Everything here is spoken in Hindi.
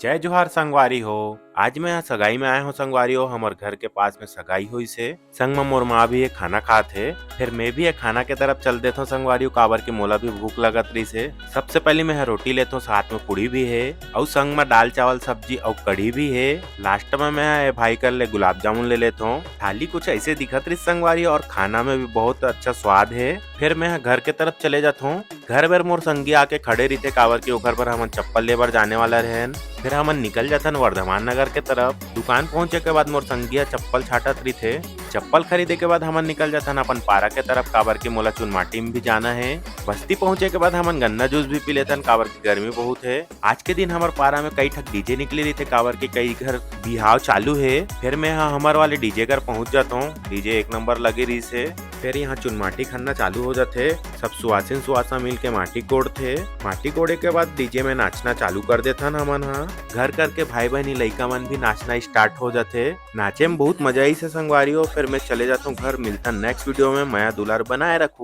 जय जोहार संगवारी हो। आज मैं यहाँ सगाई में आया हूँ संगवारी हो। हमार घर के पास में सगाई हुई से संग में मोर माँ भी एक खाना खात है। फिर मैं भी एक खाना के तरफ चल देता हूँ संगवारी हो, काबर के मोला भी भूख लगत रही से। सबसे पहले मैं रोटी लेता हूँ, साथ में पूड़ी भी है और संग में दाल चावल सब्जी और कढ़ी भी है। लास्ट में मैं भाई कर ले गुलाब जामुन ले लेता हूँ। थाली कुछ ऐसे दिखत रही संगवारी और खाना में भी बहुत अच्छा स्वाद है। फिर मैं घर के तरफ चले जाता हूँ। घर भर मोर संगी आके खड़े रहते, काबर के ओकर पर हमन चप्पल लेबर जाने वाला रहन। फिर हमन निकल जाथन वर्धमान नगर के तरफ। दुकान पहुंचे के बाद मोर संगिया चप्पल छाटत रही थे। चप्पल खरीदे के बाद हमन निकल जाथन अपन पारा के तरफ, काबर के मोला चुनमाटी में भी जाना है। बस्ती पहुंचे के बाद हमन गन्ना जूस भी पी लेथन, काबर की गर्मी बहुत है। आज के दिन हमार पारा में कई ठक डीजे निकले रही थे, काबर के कई घर बिहाव चालू है। फिर मैं यहाँ हमार वाले डीजे घर पहुंच जाता हूँ। डीजे एक नंबर लगे रही से। फिर यहाँ चुनमाटी खन्ना चालू हो जाते। सब सुहासिन सुहासा मिल के माटी कोड़थे। माटी कोड़े के बाद डीजे में नाचना चालू कर देथन हमन हाँ। घर करके भाई बहनी लइका मन भी नाचना स्टार्ट हो जाते। नाचे में बहुत मजा आई से संगवारी हो। फिर मैं चले जाता हूँ घर। मिलता नेक्स्ट वीडियो में। मैं दुलार बनाए रखूँ।